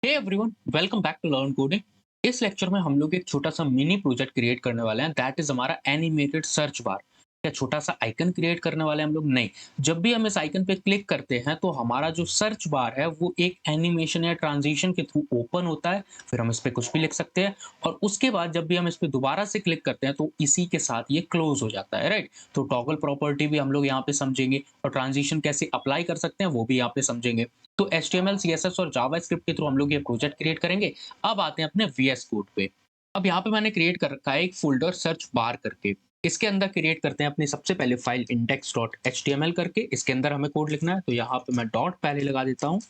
Hey everyone, welcome back to learn coding. इस lecture में हम लोग एक छोटा सा मिनी प्रोजेक्ट क्रिएट करने वाले हैं, दैट इज हमारा एनिमेटेड सर्च बार। क्या छोटा सा आइकन क्रिएट करने वाले हैं हम लोग? नहीं। जब भी हम इस आइकन पे क्लिक करते हैं तो हमारा जो सर्च बार है वो एक एनिमेशन या ट्रांजिशन के थ्रू ओपन होता है। फिर हम इस पे कुछ भी लिख सकते हैं और उसके बाद जब भी हम इस पे दोबारा से क्लिक करते हैं तो इसी के साथ ये क्लोज हो जाता है, राइट। तो टॉगल प्रॉपर्टी भी हम लोग यहाँ पे समझेंगे और ट्रांजिशन कैसे अप्लाई कर सकते हैं वो भी यहाँ पे समझेंगे। तो HTML, CSS और जावास्क्रिप्ट के थ्रू हम लोग ये प्रोजेक्ट क्रिएट करेंगे। अब आते हैं अपने VS कोड पे। अब यहाँ पे मैंने क्रिएट कर रखा है एक फ़ोल्डर सर्च बार करके। इसके अंदर क्रिएट करते हैं अपनी सबसे पहले फाइल index.html करके। इसके अंदर हमें कोड लिखना है तो यहाँ पे मैं डॉट पहले लगा देता हूँ।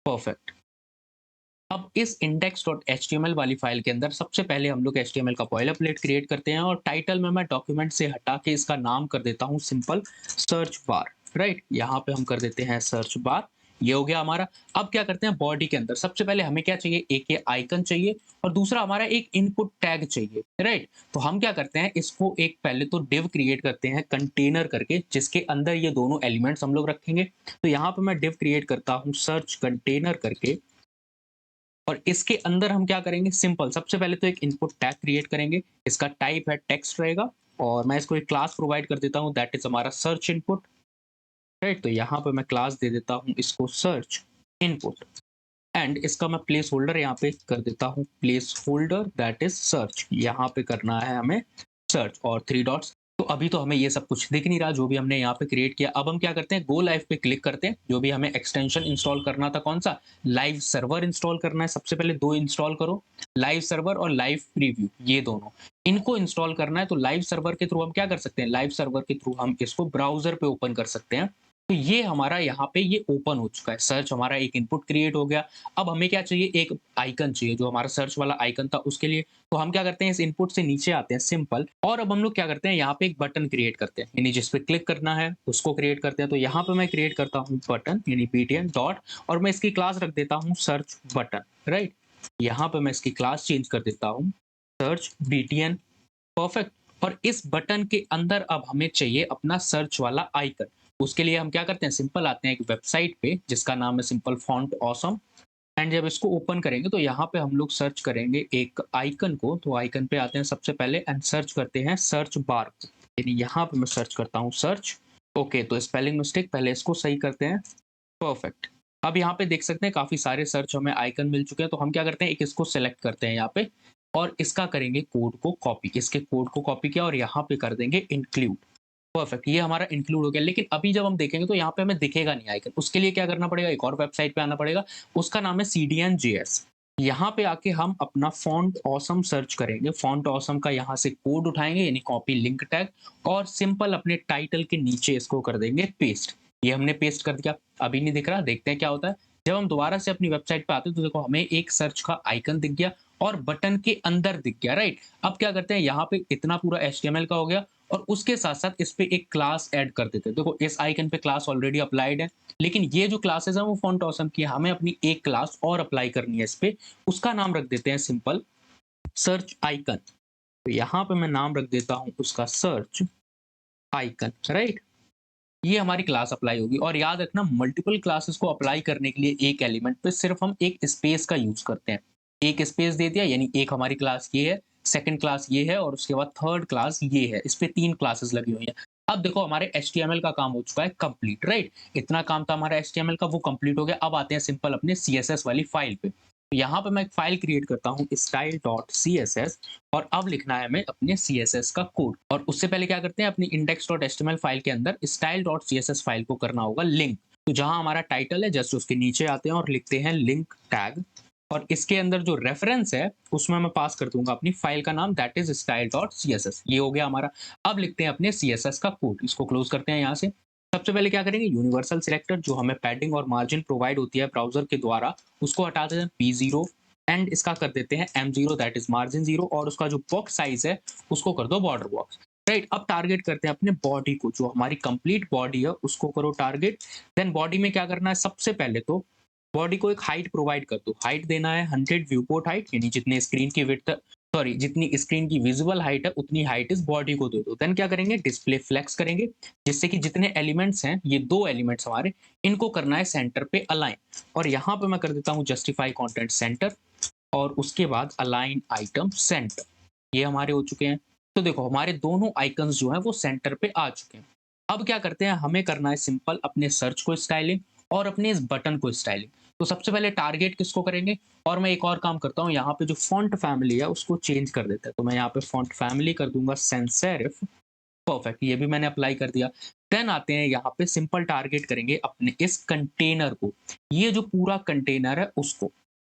परफेक्ट। अब इस index.html वाली फाइल के अंदर सबसे पहले हम लोग HTML का बॉयलरप्लेट क्रिएट करते हैं और टाइटल में मैं डॉक्यूमेंट से हटा के इसका नाम कर देता हूँ सिंपल सर्च बार। राइट, यहाँ पे हम कर देते हैं सर्च बार। ये हो गया हमारा। अब क्या करते हैं बॉडी के अंदर सबसे पहले हमें क्या चाहिए, एक ये आइकन चाहिए और दूसरा हमारा एक इनपुट टैग चाहिए। राइट, तो हम क्या करते हैं इसको एक पहले तो डिव क्रिएट करते हैं कंटेनर करके, जिसके अंदर ये दोनों एलिमेंट्स हम लोग रखेंगे। तो यहाँ पे मैं डिव क्रिएट करता हूँ सर्च कंटेनर करके और इसके अंदर हम क्या करेंगे, सिंपल सबसे पहले तो एक इनपुट टैग क्रिएट करेंगे। इसका टाइप है टेक्स्ट रहेगा और मैं इसको एक क्लास प्रोवाइड कर देता हूँ, दैट इज हमारा सर्च इनपुट। राइट, तो यहाँ पे मैं क्लास दे देता हूँ इसको सर्च इनपुट एंड इसका मैं प्लेस होल्डर यहाँ पे कर देता हूँ, place holder that is search. यहाँ पे करना है हमें सर्च और थ्री डॉट्स। तो अभी तो हमें ये सब कुछ दिख नहीं रहा जो भी हमने यहाँ पे क्रिएट किया। अब हम क्या करते हैं, गो लाइव पे क्लिक करते हैं। जो भी हमें एक्सटेंशन इंस्टॉल करना था, कौन सा, लाइव सर्वर इंस्टॉल करना है। सबसे पहले दो इंस्टॉल करो, लाइव सर्वर और लाइव प्रीव्यू, ये दोनों इनको इंस्टॉल करना है। तो लाइव सर्वर के थ्रू हम क्या कर सकते हैं, लाइव सर्वर के थ्रू हम इसको ब्राउजर पे ओपन कर सकते हैं। तो ये हमारा यहाँ पे ये ओपन हो चुका है, सर्च हमारा एक इनपुट क्रिएट हो गया। अब हमें क्या चाहिए, एक आइकन चाहिए जो हमारा सर्च वाला आइकन था उसके लिए। तो हम क्या करते हैं, इस इनपुट से नीचे आते हैं सिंपल और अब हम लोग क्या करते हैं यहाँ पे एक बटन क्रिएट करते हैं, यानी जिस पे क्लिक करना है उसको क्रिएट करते हैं। तो यहाँ पे मैं क्रिएट करता हूँ बटन यानी btn डॉट और मैं इसकी क्लास रख देता हूँ सर्च बटन। राइट, यहाँ पे मैं इसकी क्लास चेंज कर देता हूँ सर्च btn। परफेक्ट। और इस बटन के अंदर अब हमें चाहिए अपना सर्च वाला आइकन। उसके लिए हम क्या करते हैं, सिंपल आते हैं एक वेबसाइट पे जिसका नाम है सिंपल फॉन्ट ऑसम एंड जब इसको ओपन करेंगे तो यहाँ पे हम लोग सर्च करेंगे एक आइकन को। तो आइकन पे आते हैं सबसे पहले एंड सर्च करते हैं सर्च बार, यानी यहाँ पे मैं सर्च करता हूँ सर्च। ओके, तो स्पेलिंग मिस्टेक, पहले इसको सही करते हैं। परफेक्ट। अब यहाँ पे देख सकते हैं काफी सारे सर्च हमें आइकन मिल चुके हैं। तो हम क्या करते हैं, एक इसको सेलेक्ट करते हैं यहाँ पे और इसका करेंगे कोड को कॉपी। इसके कोड को कॉपी किया और यहाँ पे कर देंगे इंक्लूड। परफेक्ट, ये हमारा इंक्लूड हो गया। लेकिन अभी जब हम देखेंगे तो यहाँ पे हमें दिखेगा नहीं आइकन। उसके लिए क्या करना पड़ेगा, एक और वेबसाइट पे आना पड़ेगा, उसका नाम है CDN.js। यहाँ पे आके हम अपना फॉन्ट ऑसम सर्च करेंगे। फॉन्ट ऑसम का यहाँ से कोड उठाएंगे यानी कॉपी लिंक टैग और सिंपल अपने टाइटल के नीचे इसको कर देंगे पेस्ट। ये हमने पेस्ट कर दिया। अभी नहीं दिख रहा, देखते हैं क्या होता है। जब हम दोबारा से अपनी वेबसाइट पे आते हैं तो देखो हमें एक सर्च का आइकन दिख गया और बटन के अंदर दिख गया। राइट, अब क्या करते हैं, यहाँ पे इतना पूरा HTML का हो गया और उसके साथ साथ इस पे एक क्लास ऐड कर देते हैं। देखो इस आइकन पे क्लास ऑलरेडी अप्लाइड है, लेकिन ये जो क्लासेस है वो फॉन्ट ऑसम की है। हमें अपनी एक क्लास और अप्लाई करनी है इस पे। उसका नाम रख देते हैं सिंपल सर्च आइकन। तो यहाँ पे मैं नाम रख देता हूँ उसका सर्च आइकन। राइट, ये हमारी क्लास अप्लाई होगी। और याद रखना, मल्टीपल क्लासेस को अप्लाई करने के लिए एक एलिमेंट पे सिर्फ हम एक स्पेस का यूज करते हैं। एक स्पेस दे दिया यानी एक हमारी क्लास ये है, सेकंड क्लास ये है और उसके बाद थर्ड क्लास ये है। इस पे तीन क्लासेस लगी हुई हैं। अब देखो हमारे HTML का काम हो चुका है कंप्लीट। राइट, इतना काम था हमारा HTML का, वो कंप्लीट हो गया। अब आते हैं सिंपल अपने CSS वाली फाइल पे। तो यहाँ पे मैं एक फाइल क्रिएट करता हूँ style.css और अब लिखना है हमें अपने CSS का कोड। और उससे पहले क्या करते हैं, अपनी index.html फाइल के अंदर style.css फाइल को करना होगा लिंक। तो जहां हमारा टाइटल है जस्ट उसके नीचे आते हैं और लिखते हैं लिंक टैग और इसके अंदर जो रेफरेंस है उसमें मैं पास कर दूंगा अपनी फाइल का नाम, दैट इज style.css। ये हो गया हमारा। अब लिखते हैं अपने CSS का कोड, इसको क्लोज करते हैं यहाँ से। सबसे पहले क्या करेंगे, यूनिवर्सल सिलेक्टर जो हमें पैडिंग और मार्जिन प्रोवाइड होती है ब्राउजर के द्वारा, उसको हटा देते हैं P0 एंड इसका कर देते हैं M0 दैट इज मार्जिन 0 और उसका जो बॉक्स साइज है उसको कर दो बॉर्डर बॉक्स। राइट, अब टारगेट करते हैं अपने बॉडी को, जो हमारी कंप्लीट बॉडी है उसको करो टारगेट। देन बॉडी में क्या करना है, सबसे पहले तो बॉडी को एक हाइट प्रोवाइड कर दो। हाइट देना है 100 व्यू पोर्ट हाइट, यानी जितने स्क्रीन की विड्थ सॉरी, जितनी स्क्रीन की विजुअल हाइट है उतनी हाइट इस बॉडी को दे दो। देन क्या करेंगे, डिस्प्ले फ्लेक्स करेंगे, जिससे कि जितने एलिमेंट्स हैं, ये 2 एलिमेंट्स हमारे, इनको करना है सेंटर पे अलाइन। और यहाँ पे मैं कर देता हूँ जस्टिफाई कंटेंट सेंटर, और उसके बाद अलाइन आइटम सेंटर। ये हमारे हो चुके हैं। तो देखो हमारे दोनों आइकन्स जो हैं वो सेंटर पे आ चुके हैं। अब क्या करते हैं, हमें करना है सिंपल अपने सर्च को स्टाइलिंग और अपने इस बटन को स्टाइलिंग। तो सबसे पहले टारगेट किसको करेंगे, और मैं एक और काम करता हूँ, यहाँ पे जो फॉन्ट फैमिली है उसको चेंज कर देते हैं। तो मैं यहाँ पे फॉन्ट फैमिली कर दूंगा सैंस सेरिफ। परफेक्ट, ये भी मैंने अप्लाई कर दिया। देन आते हैं यहाँ पे, सिंपल टारगेट करेंगे अपने इस कंटेनर को, ये जो पूरा कंटेनर है उसको।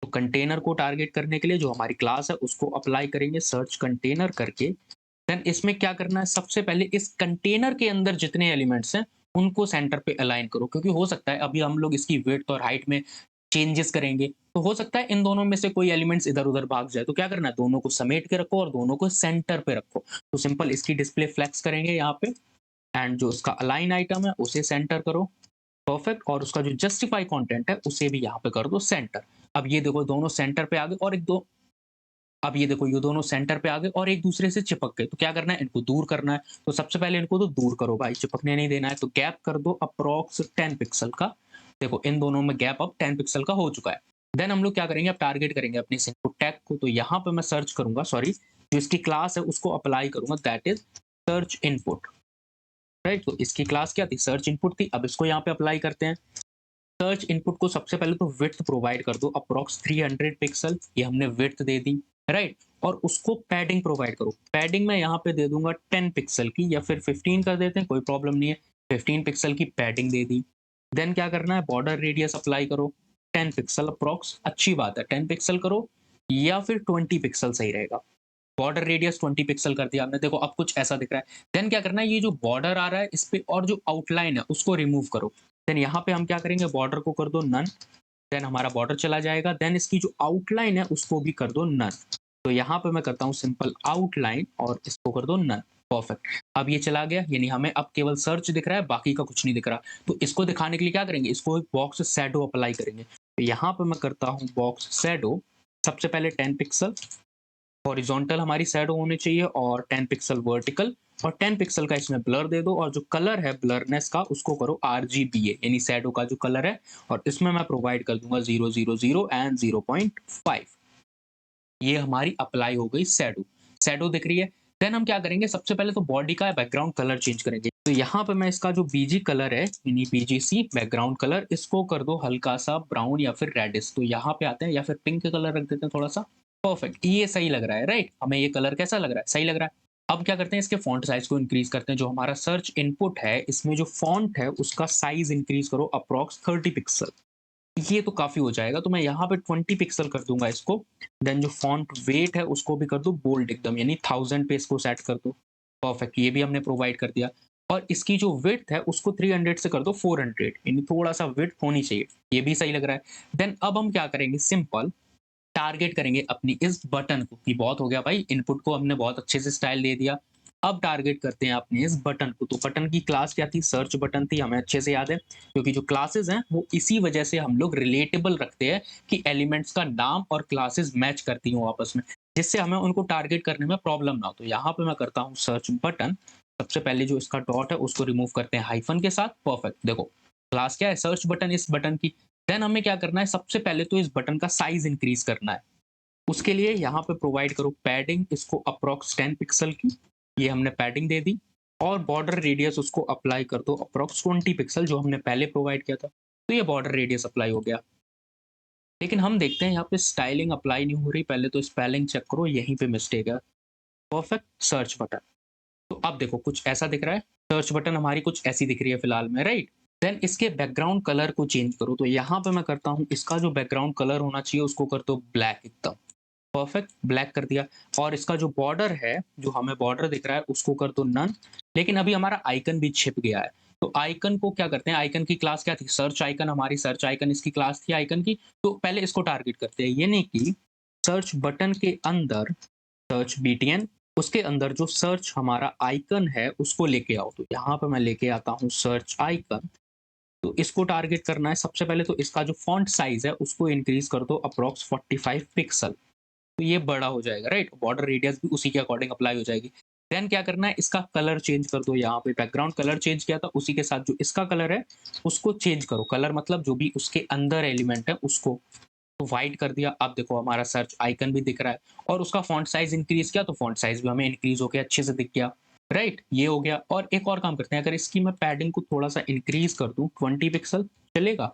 तो कंटेनर को टारगेट करने के लिए जो हमारी क्लास है उसको अप्लाई करेंगे सर्च कंटेनर करके। देन इसमें क्या करना है, सबसे पहले इस कंटेनर के अंदर जितने एलिमेंट्स हैं उनको सेंटर पे अलाइन करो, क्योंकि हो सकता है अभी हम लोग इसकी विड्थ और हाइट में चेंजेस करेंगे, तो हो सकता है इन दोनों में से कोई एलिमेंट्स इधर-उधर भाग जाए। तो क्या करना है, दोनों को समेट के रखो और दोनों को सेंटर पे रखो। तो सिंपल इसकी डिस्प्ले फ्लेक्स करेंगे यहाँ पे, एंड जो उसका अलाइन आइटम है उसे सेंटर करो। परफेक्ट, और उसका जो जस्टिफाई कंटेंट है उसे भी यहाँ पे कर दो सेंटर। अब ये देखो दोनों सेंटर पे आ गए, और एक दो अब ये देखो ये दोनों सेंटर पे आ गए और एक दूसरे से चिपक गए। तो क्या करना है, इनको दूर करना है। तो सबसे पहले इनको तो दूर करो भाई, चिपकने नहीं देना है। तो गैप कर दो अप्रॉक्स 10 पिक्सल का। देखो इन दोनों में गैप अब 10 पिक्सल का हो चुका है। देन हम लोग क्या करेंगे, अब टारगेट करेंगे अपने इस इनपुट टैग को। तो यहाँ पे मैं सर्च करूंगा, सॉरी, जो इसकी क्लास है उसको अप्लाई करूंगा, that is search input. Right, तो इसकी क्लास क्या थी, सर्च इनपुट थी। अब इसको यहाँ पे अप्लाई करते हैं। सर्च इनपुट को सबसे पहले तो विड्थ प्रोवाइड कर दो अप्रॉक्स 300 पिक्सल, ये हमने विड्थ दे दी। राइट, और उसको पैडिंग प्रोवाइड करो। पैडिंग मैं यहाँ पे दे दूंगा 10 पिक्सल की, या फिर 15 कर देते हैं, कोई प्रॉब्लम नहीं है। 15 पिक्सल की पैडिंग दे दी। देन क्या करना है, बॉर्डर रेडियस अप्लाई करो 10 पिक्सल अप्रॉक्स। अच्छी बात है, 10 पिक्सल करो, या फिर 20 पिक्सल सही रहेगा। बॉर्डर रेडियस 20 पिक्सल कर दिया आपने, देखो अब कुछ ऐसा दिख रहा है। देन क्या करना है, ये जो बॉर्डर आ रहा है इस पे और जो आउटलाइन है उसको रिमूव करो। देन यहाँ पे हम क्या करेंगे, बॉर्डर को कर दो नन। देन हमारा बॉर्डर चला जाएगा। देन इसकी जो आउटलाइन है उसको भी कर दो नन। तो यहाँ पे मैं करता हूँ सिंपल आउटलाइन और इसको कर दो नन। परफेक्ट, अब ये चला गया, यानी हमें अब केवल सर्च दिख रहा है, बाकी का कुछ नहीं दिख रहा। तो इसको दिखाने के लिए क्या करेंगे, इसको एक बॉक्स शैडो अप्लाई करेंगे। तो यहाँ पे मैं करता हूँ बॉक्स शैडो। सबसे पहले 10 पिक्सल हॉरिजॉन्टल हमारी शैडो होनी चाहिए, और 10 पिक्सल वर्टिकल, और 10 पिक्सल का इसमें ब्लर दे दो। और जो कलर है ब्लरनेस का उसको करो आरजीबीए, यानी शैडो का जो कलर है, और इसमें मैं प्रोवाइड कर दूंगा 000 एंड 0.5। ये हमारी अप्लाई हो गई शैडो। शैडो दिख रही है। देन हम क्या करेंगे, सबसे पहले तो बॉडी का बैकग्राउंड कलर चेंज करेंगे। तो यहाँ पे मैं इसका जो बीजी कलर है, यानी बीजीसी बैकग्राउंड कलर, इसको कर दो हल्का सा ब्राउन या फिर रेडिश। तो यहाँ पे आते हैं, या फिर पिंक कलर रख देते हैं थोड़ा सा। परफेक्ट, ये सही लग रहा है। राइट, हमें ये कलर कैसा लग रहा है, सही लग रहा है। अब क्या करते हैं, इसके फॉन्ट साइज को इंक्रीज करते हैं। जो हमारा सर्च इनपुट है इसमें जो फॉन्ट है उसका साइज इंक्रीज करो अप्रॉक्स 30 पिक्सल। ये तो काफ़ी हो जाएगा, तो मैं यहाँ पे 20 पिक्सल कर दूँगा इसको। देन जो फ़ॉन्ट वेट है उसको भी कर दो बोल्ड एकदम, यानी 1000 पे इसको सेट कर दो। परफेक्ट, ये भी हमने प्रोवाइड कर दिया। और इसकी जो विड्थ है उसको 300 से कर दो 400, यानी थोड़ा-सा विड्थ होनी चाहिए। ये भी सही लग रहा है। देन अब हम क्या करेंगे, सिंपल टारगेट करेंगे अपनी इस बटन को, कि बहुत हो गया भाई, इनपुट को हमने बहुत अच्छे से स्टाइल दे दिया। अब टारगेट करते हैं अपने इस बटन को। तो बटन की क्लास क्या थी, सर्च बटन थी, हमें अच्छे से याद है, क्योंकि जो क्लासेस हैं वो इसी वजह से हम लोग रिलेटेबल रखते हैं, कि एलिमेंट्स का नाम और क्लासेस मैच करती हो आपस में, जिससे हमें उनको टारगेट करने में प्रॉब्लम ना हो। तो यहाँ पे मैं करता हूँ सर्च बटन। सबसे पहले जो इसका डॉट है उसको रिमूव करते हैं हाइफन के साथ। परफेक्ट, देखो क्लास क्या है, सर्च बटन, इस बटन की। देन हमें क्या करना है, सबसे पहले तो इस बटन का साइज इंक्रीज करना है। उसके लिए यहाँ पे प्रोवाइड करो पैडिंग, इसको अप्रॉक्स 10 पिक्सल की, ये हमने पैडिंग दे दी। और बॉर्डर रेडियस उसको अप्लाई कर दो अप्रॉक्स 20 पिक्सल, जो हमने पहले प्रोवाइड किया था। तो ये बॉर्डर रेडियस अप्लाई हो गया। लेकिन हम देखते हैं यहाँ पे स्टाइलिंग अप्लाई नहीं हो रही, पहले तो स्पेलिंग चेक करो, यहीं पे मिस्टेक है। Perfect, search button. तो अब देखो कुछ ऐसा दिख रहा है, सर्च बटन हमारी कुछ ऐसी दिख रही है फिलहाल में, राइट। देन इसके बैकग्राउंड कलर को चेंज करो। तो यहाँ पे मैं करता हूँ, इसका जो बैकग्राउंड कलर होना चाहिए उसको कर दो ब्लैक एकदम। परफेक्ट, ब्लैक कर दिया। और इसका जो बॉर्डर है, जो हमें बॉर्डर दिख रहा है उसको कर दो नन। लेकिन अभी हमारा आइकन भी छिप गया है। तो आइकन को क्या करते हैं, आइकन की क्लास क्या थी, सर्च आइकन, हमारी सर्च आइकन इसकी क्लास थी आइकन की। तो पहले इसको टारगेट करते हैं, ये नहीं कि सर्च बटन के अंदर सर्च बीटीएन, उसके अंदर जो सर्च हमारा आइकन है उसको लेके आओ। तो यहाँ पे मैं लेके आता हूँ सर्च आइकन। तो इसको टारगेट करना है। सबसे पहले तो इसका जो फॉन्ट साइज है उसको इंक्रीज कर दो अप्रॉक्स 45 पिक्सल। तो ये बड़ा हो जाएगा, राइट? बॉर्डर रेडियस भी उसी के अकॉर्डिंग अप्लाई हो जाएगी। देन क्या करना है, इसका कलर चेंज कर दो। यहाँ पे बैकग्राउंड कलर चेंज किया था, उसी के साथ जो इसका कलर है उसको चेंज करो। कलर मतलब जो भी उसके अंदर एलिमेंट है उसको। तो व्हाइट कर दिया। अब देखो हमारा सर्च आइकन भी दिख रहा है, और उसका फॉन्ट साइज इंक्रीज किया तो फॉन्ट साइज भी हमें इंक्रीज होकर अच्छे से दिख गया, राइट? ये हो गया। और एक और काम करते हैं, अगर इसकी मैं पैडिंग को थोड़ा सा इंक्रीज कर दूं 20 पिक्सल, चलेगा?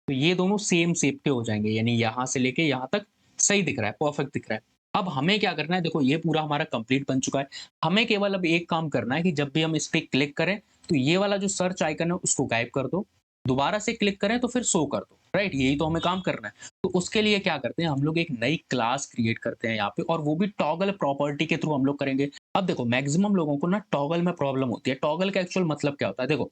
तो ये दोनों सेम शेप के हो जाएंगे, यानी यहाँ से लेके यहाँ तक सही दिख रहा है, परफेक्ट दिख रहा है। अब हमें क्या करना है, देखो ये पूरा हमारा कंप्लीट बन चुका है। हमें केवल अब एक काम करना है कि जब भी हम इस पे क्लिक करें तो ये वाला जो सर्च आइकन है उसको गायब कर दो। दोबारा से क्लिक करें तो फिर शो कर दो, राइट? यही तो हमें काम करना है। तो उसके लिए क्या करते हैं, हम लोग एक नई क्लास क्रिएट करते हैं यहाँ पे, और वो भी टॉगल प्रॉपर्टी के थ्रू हम लोग करेंगे। अब देखो मैक्सिमम लोगों को ना टॉगल में प्रॉब्लम होती है। टॉगल का एक्चुअल मतलब क्या होता है, देखो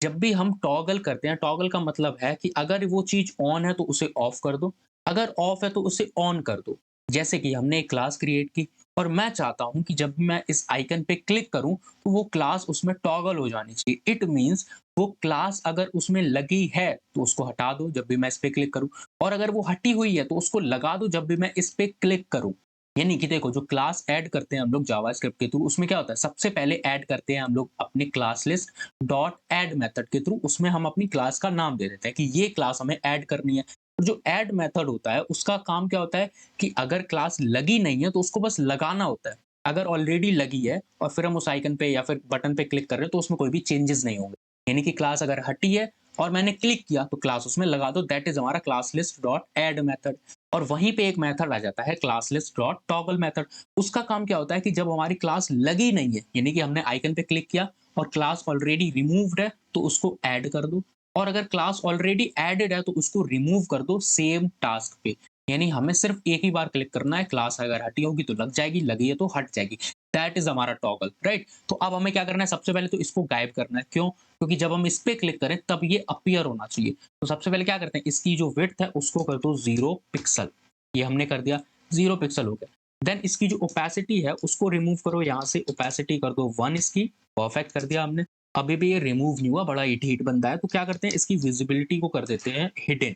जब भी हम टॉगल करते हैं, टॉगल का मतलब है कि अगर वो चीज ऑन है तो उसे ऑफ कर दो, अगर ऑफ है तो उसे ऑन कर दो। जैसे कि हमने एक क्लास क्रिएट की, और मैं चाहता हूं कि जब भी मैं इस आइकन पे क्लिक करूं तो वो क्लास उसमें टॉगल हो जानी चाहिए। इट मींस वो क्लास अगर उसमें लगी है तो उसको हटा दो जब भी मैं इस पे क्लिक करूं, और अगर वो हटी हुई है तो उसको लगा दो जब भी मैं इस पे क्लिक करूं। यानी कि देखो जो क्लास ऐड करते हैं हम लोग जावास्क्रिप्ट के थ्रू, उसमें क्या होता है, सबसे पहले ऐड करते हैं हम लोग अपनी class list dot add method के थ्रू। उसमें हम अपनी क्लास का नाम दे देते हैं कि ये क्लास हमें ऐड करनी है। और जो ऐड मेथड होता है उसका काम क्या होता है कि अगर क्लास लगी नहीं है तो उसको बस लगाना होता है। अगर ऑलरेडी लगी है और फिर हम उस आइकन पे या फिर बटन पे क्लिक कर रहे हैं तो उसमें कोई भी चेंजेस नहीं होंगे। यानी कि क्लास अगर हटी है और मैंने क्लिक किया तो क्लास उसमें लगा दो। दैट इज हमारा class list dot add method. और वहीं पे एक मेथड आ जाता है class list dot toggle method. उसका काम क्या होता है कि जब हमारी क्लास लगी नहीं है, यानी कि हमने आइकन पे क्लिक किया और क्लास ऑलरेडी रिमूव्ड है तो उसको ऐड कर दो, और अगर क्लास ऑलरेडी एडेड है तो उसको रिमूव कर दो सेम टास्क पे। यानी हमें सिर्फ एक ही बार क्लिक करना है, क्लास अगर हटी होगी तो लग जाएगी, लगी है तो हट जाएगी। दैट इज हमारा टॉगल, राइट? तो अब हमें क्या करना है, सबसे पहले तो इसको गायब करना है। क्यों? क्योंकि जब हम इस पे क्लिक करें तब ये अपीयर होना चाहिए। तो सबसे पहले क्या करते हैं, इसकी जो विड्थ है उसको कर दो 0 पिक्सल। ये हमने कर दिया, 0 पिक्सल हो गया। देन इसकी जो ओपेसिटी है उसको रिमूव करो, यहाँ से ओपेसिटी कर दो 1 इसकी, परफेक्ट कर दिया हमने। अभी भी ये रिमूव नहीं हुआ, बड़ा हीट हीट बनता है। तो क्या करते हैं, इसकी विजिबिलिटी को कर देते हैं हिडन।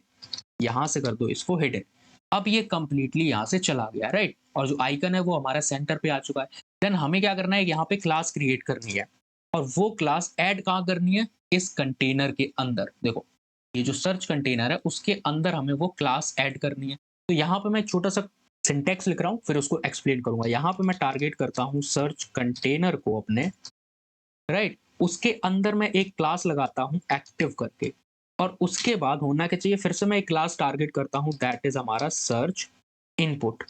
यहाँ से कर दो इसको हिडन। अब ये कंप्लीटली यहाँ से चला गया, राइट? और जो आइकन है वो हमारा सेंटर पे आ चुका है। देन हमें क्या करना है, यहाँ पे क्लास क्रिएट करनी है, और वो क्लास ऐड कहाँ करनी है, इस कंटेनर के अंदर। देखो ये जो सर्च कंटेनर है उसके अंदर हमें वो क्लास ऐड करनी है। तो यहाँ पे मैं एक छोटा सा सिंटेक्स लिख रहा हूँ, फिर उसको एक्सप्लेन करूंगा। यहाँ पे मैं टारगेट करता हूँ सर्च कंटेनर को अपने, राइट? उसके अंदर मैं एक क्लास लगाता हूँ एक्टिव करके, और उसके बाद होना क्या चाहिए, फिर से मैं एक क्लास टारगेट करता हूँ, दैट इज हमारा सर्च इनपुट,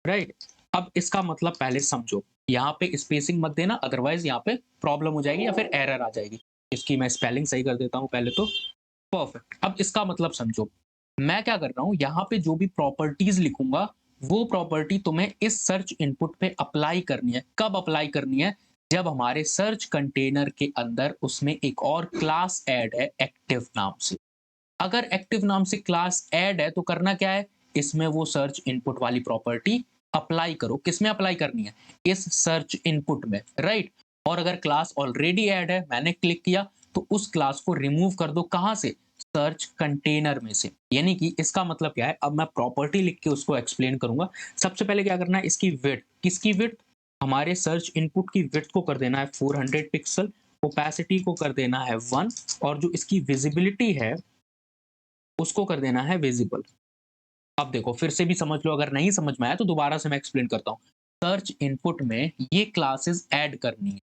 राइट? अब इसका मतलब पहले समझो, यहाँ पे स्पेसिंग मत देना, अदरवाइज यहाँ पे प्रॉब्लम हो जाएगी या फिर एरर आ जाएगी। इसकी मैं स्पेलिंग सही कर देता हूँ पहले तो, परफेक्ट। अब इसका मतलब समझो, मैं क्या कर रहा हूँ, यहाँ पे जो भी प्रॉपर्टीज लिखूंगा वो प्रॉपर्टी तुम्हें इस सर्च इनपुट पे अप्लाई करनी है। कब अप्लाई करनी है, जब हमारे सर्च कंटेनर के अंदर उसमें एक और क्लास ऐड है एक्टिव नाम से। अगर एक्टिव नाम से क्लास ऐड है तो करना क्या है, इसमें वो सर्च इनपुट वाली प्रॉपर्टी अप्लाई करो। किसमें अप्लाई करनी है, इस सर्च इनपुट में, राइट? और अगर क्लास ऑलरेडी ऐड है, मैंने क्लिक किया, तो उस क्लास को रिमूव कर दो। कहां से, सर्च कंटेनर में से। यानी कि इसका मतलब क्या है, अब मैं प्रॉपर्टी लिख के उसको एक्सप्लेन करूंगा। सबसे पहले क्या करना है, इसकी विड्थ, किसकी विड्थ, हमारे सर्च इनपुट की विड्थ को कर देना है 400 पिक्सल, ओपेसिटी को कर देना है 1, और जो इसकी विजिबिलिटी है उसको कर देना है विजिबल। अब देखो फिर से भी समझ लो, अगर नहीं समझ में आया तो दोबारा से मैं एक्सप्लेन करता हूँ। सर्च इनपुट में ये क्लासेस ऐड करनी है।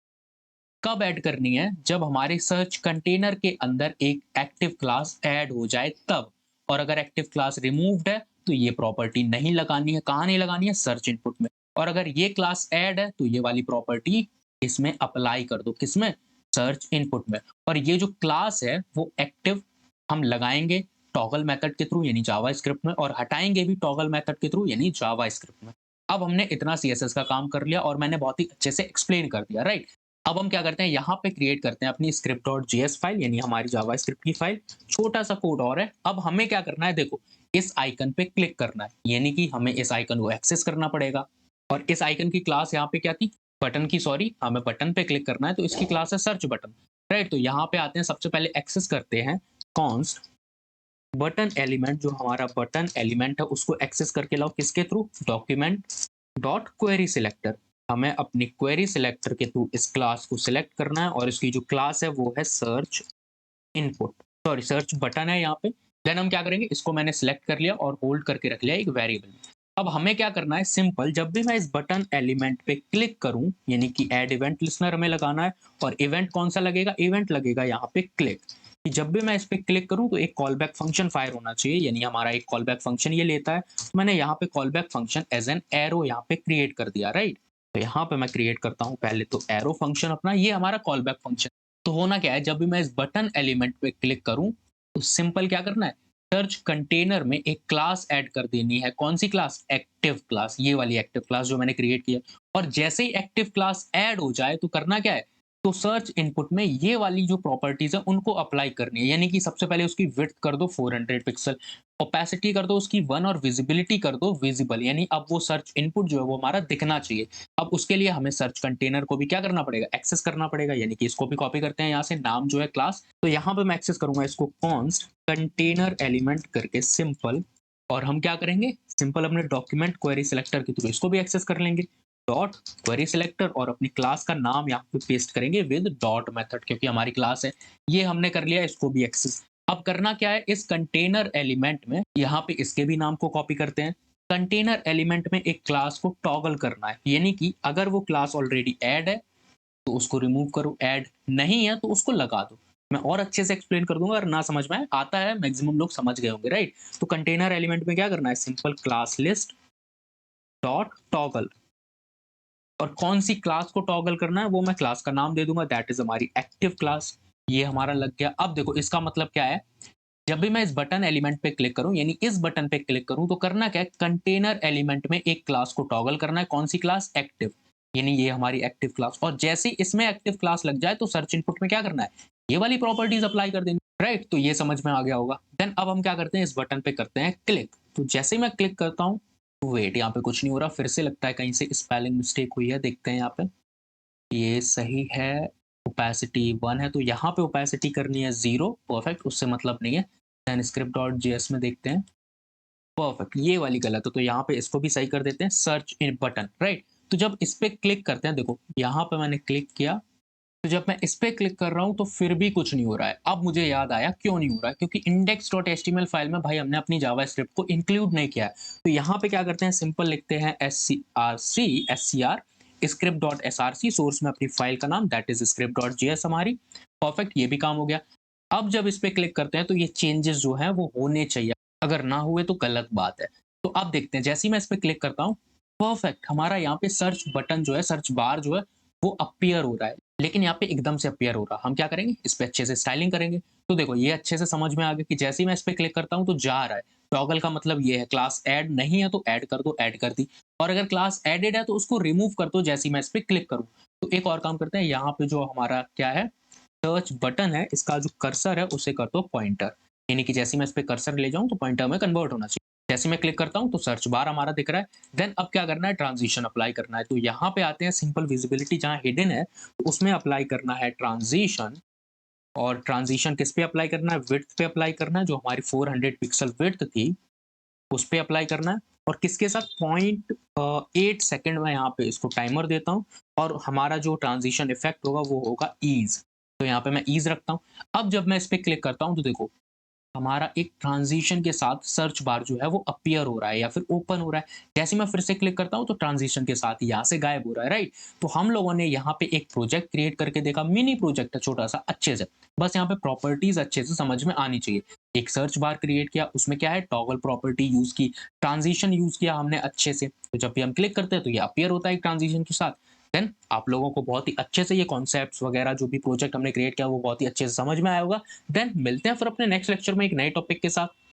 कब ऐड करनी है, जब हमारे सर्च कंटेनर के अंदर एक एक्टिव क्लास ऐड हो जाए तब। और अगर एक्टिव क्लास रिमूव्ड है तो ये प्रॉपर्टी नहीं लगानी है। कहाँ नहीं लगानी है, सर्च इनपुट में। और अगर ये क्लास ऐड है तो ये वाली प्रॉपर्टी इसमें अप्लाई कर दो, किसमें, सर्च इनपुट में। और ये जो क्लास है वो एक्टिव हम लगाएंगे टॉगल मेथड के थ्रू यानी जावा स्क्रिप्ट में, और हटाएंगे भी टॉगल मेथड के थ्रू यानी जावा स्क्रिप्ट में। अब हमने इतना सीएसएस का काम कर लिया और मैंने बहुत ही अच्छे से एक्सप्लेन कर दिया, राइट? अब हम क्या करते हैं, यहाँ पे क्रिएट करते हैं अपनी स्क्रिप्ट डॉट जेएस फाइल, यानी हमारी जावा स्क्रिप्ट की फाइल। छोटा सा कोड और है। अब हमें क्या करना है, देखो इस आइकन पे क्लिक करना है, यानी कि हमें इस आइकन को एक्सेस करना पड़ेगा। और इस आइकन की क्लास यहाँ पे क्या थी, बटन की, सॉरी हमें बटन पे क्लिक करना है तो इसकी क्लास है सर्च बटन, राइट? तो यहाँ पे आते हैं, सबसे पहले एक्सेस करते हैं कॉन्स्ट बटन एलिमेंट, जो हमारा बटन एलिमेंट है उसको एक्सेस करके लाओ किसके through, document dot query selector. हमें अपनी क्वेरी सिलेक्टर के थ्रू इस क्लास को सिलेक्ट करना है और इसकी जो क्लास है वो है search input, sorry search button है यहाँ पे। देन हम क्या करेंगे, इसको मैंने सिलेक्ट कर लिया और होल्ड करके रख लिया एक वेरिएबल में। अब हमें क्या करना है, सिंपल, जब भी मैं इस बटन एलिमेंट पे क्लिक करूं, यानी कि ऐड इवेंट लिस्नर हमें लगाना है, और इवेंट कौन सा लगेगा, इवेंट लगेगा यहाँ पे क्लिक। कि जब भी मैं इस पे क्लिक करूं तो एक कॉल बैक फंक्शन फायर होना चाहिए, यानी हमारा एक कॉल बैक फंक्शन ये लेता है। तो मैंने यहाँ पे call back function as an arrow यहाँ पे क्रिएट कर दिया, राइट। तो यहाँ पे मैं क्रिएट करता हूँ पहले तो एरो फंक्शन अपना, ये हमारा कॉल बैक फंक्शन। तो होना क्या है, जब भी मैं इस बटन एलिमेंट पे क्लिक करूं तो सिंपल क्या करना है, सर्च कंटेनर में एक क्लास ऐड कर देनी है। कौन सी क्लास, एक्टिव क्लास, ये वाली एक्टिव क्लास जो मैंने क्रिएट किया। और जैसे ही एक्टिव क्लास ऐड हो जाए तो करना क्या है, तो सर्च इनपुट में ये वाली जो प्रॉपर्टीज है उनको अप्लाई करनी है। यानी कि सबसे पहले उसकी विड्थ कर दो 400 पिक्सल, ओपेसिटी कर दो उसकी 1 और विजिबिलिटी कर दो विजिबल, यानी अब वो सर्च इनपुट जो है वो हमारा दिखना चाहिए। अब उसके लिए हमें सर्च कंटेनर को भी क्या करना पड़ेगा, एक्सेस करना पड़ेगा। यानी कि इसको भी कॉपी करते हैं यहाँ से, नाम जो है क्लास, तो यहाँ पे मैं एक्सेस करूंगा इसको कॉन्स्ट कंटेनर एलिमेंट करके सिंपल। और हम क्या करेंगे, सिंपल अपने डॉक्यूमेंट क्वेरी सिलेक्टर के थ्रू इसको भी एक्सेस कर लेंगे, डॉट क्वेरी सिलेक्टर, और अपनी क्लास का नाम यहाँ पे पेस्ट करेंगे विद डॉट मेथड, क्योंकि हमारी क्लास है। ये हमने कर लिया, इसको भी एक्सेस। अब करना क्या है, इस कंटेनर एलिमेंट में यहाँ पे इसके भी नाम को कॉपी करते हैं। कंटेनर एलिमेंट में एक क्लास को टॉगल करना है, यानी कि अगर वो क्लास ऑलरेडी ऐड है तो उसको रिमूव करो, ऐड नहीं है तो उसको लगा दो। मैं और अच्छे से एक्सप्लेन कर दूंगा, अगर ना समझ में आता है, मैक्सिमम लोग समझ गए होंगे, राइट। तो कंटेनर एलिमेंट में क्या करना है, simple class list dot toggle, और कौन सी क्लास को टॉगल करना है वो मैं क्लास का नाम दे दूंगा, दैट इज हमारी एक्टिव क्लास। ये हमारा लग गया। अब देखो इसका मतलब क्या है, जब भी मैं इस बटन एलिमेंट पे क्लिक करूं, यानी इस बटन पे क्लिक करूं, तो करना क्या है, कंटेनर एलिमेंट में एक क्लास को टॉगल करना है। कौन सी क्लास, एक्टिव, यानी ये हमारी एक्टिव क्लास। और जैसे ही इसमें एक्टिव क्लास लग जाए तो सर्च इनपुट में क्या करना है, ये वाली प्रॉपर्टीज अप्लाई कर देनी, राइट। तो ये समझ में आ गया होगा। देन अब हम क्या करते हैं, इस बटन पे करते हैं क्लिक। तो जैसे ही मैं क्लिक करता हूँ, वेट, यहाँ पे कुछ नहीं हो रहा, फिर से लगता है कहीं से स्पेलिंग मिस्टेक हुई है, देखते हैं यहाँ पे। ये सही है, ओपेसिटी 1 है, तो यहाँ पे ओपेसिटी करनी है 0, परफेक्ट, उससे मतलब नहीं है। देन स्क्रिप्ट डॉट जेएस में देखते हैं, परफेक्ट, ये वाली गलत है, तो यहाँ पे इसको भी सही कर देते हैं, सर्च इन बटन, राइट। तो जब इस पे क्लिक करते हैं, देखो यहाँ पे मैंने क्लिक किया, तो जब मैं इस पे क्लिक कर रहा हूँ तो फिर भी कुछ नहीं हो रहा है। अब मुझे याद आया क्यों नहीं हो रहा है, क्योंकि index.html फाइल में भाई हमने अपनी जावा स्क्रिप्ट को इंक्लूड नहीं किया है। तो यहाँ पे क्या करते हैं, सिंपल लिखते हैं SCR script dot SRC, source में अपनी फाइल का नाम, that is script dot JS हमारी, परफेक्ट, ये भी काम हो गया। अब जब इस पे क्लिक करते हैं तो ये चेंजेस जो है वो होने चाहिए, अगर ना हुए तो गलत बात है। तो अब देखते हैं, जैसे ही मैं इस पे क्लिक करता हूँ, परफेक्ट, हमारा यहाँ पे सर्च बटन जो है, सर्च बार जो है वो अपीयर हो रहा है। लेकिन यहाँ पे एकदम से अपीयर हो रहा, हम क्या करेंगे, इस पे अच्छे से स्टाइलिंग करेंगे। तो देखो ये अच्छे से समझ में आ गया कि जैसे ही मैं इस पे क्लिक करता हूँ तो जा रहा है। टॉगल का मतलब ये है, क्लास ऐड नहीं है तो ऐड कर दो, ऐड कर दी। और अगर क्लास एडेड है तो उसको रिमूव कर दो जैसे ही मैं इस पे क्लिक करूँ। तो एक और काम करते हैं, यहाँ पे जो हमारा क्या है, सर्च बटन है, इसका जो कर्सर है उसे कर दो पॉइंटर, यानी कि जैसे मैं इस पे कर्सर ले जाऊं तो पॉइंटर में कन्वर्ट होना चाहिए। जैसे मैं क्लिक करता हूं तो सर्च बार हमारा दिख रहा है। देन अब क्या करना है, ट्रांजिशन अप्लाई करना है। तो यहाँ पे आते हैं, सिंपल विजिबिलिटी जहाँ हिडन है तो उसमें अप्लाई करना है ट्रांजिशन। और ट्रांजिशन किस पे अप्लाई करना है, विड्थ पे अप्लाई करना है, जो हमारी 400 पिक्सल विड्थ थी उस पे अप्लाई करना है। और किसके साथ, 0.8 सेकेंड में यहाँ पे इसको टाइमर देता हूँ। और हमारा जो ट्रांजिशन इफेक्ट होगा वो होगा ईज, तो यहाँ पे मैं ईज रखता हूँ। अब जब मैं इस पे क्लिक करता हूँ तो देखो हमारा एक ट्रांजिशन के साथ सर्च बार जो है वो अपीयर हो रहा है या फिर ओपन हो रहा है। जैसे मैं फिर से क्लिक करता हूँ तो ट्रांजिशन के साथ यहाँ से गायब हो रहा है, राइट। तो हम लोगों ने यहाँ पे एक प्रोजेक्ट क्रिएट करके देखा, मिनी प्रोजेक्ट है छोटा सा, अच्छे से, बस यहाँ पे प्रॉपर्टीज अच्छे से समझ में आनी चाहिए। एक सर्च बार क्रिएट किया, उसमें क्या है, टॉगल प्रॉपर्टी यूज की, ट्रांजिशन यूज किया हमने अच्छे से, तो जब भी हम क्लिक करते हैं तो ये अपीयर होता है एक ट्रांजिशन के साथ। देन आप लोगों को बहुत ही अच्छे से ये कॉन्सेप्ट्स वगैरह जो भी प्रोजेक्ट हमने क्रिएट किया वो बहुत ही अच्छे से समझ में आया होगा। देन मिलते हैं फिर अपने नेक्स्ट लेक्चर में एक नए टॉपिक के साथ।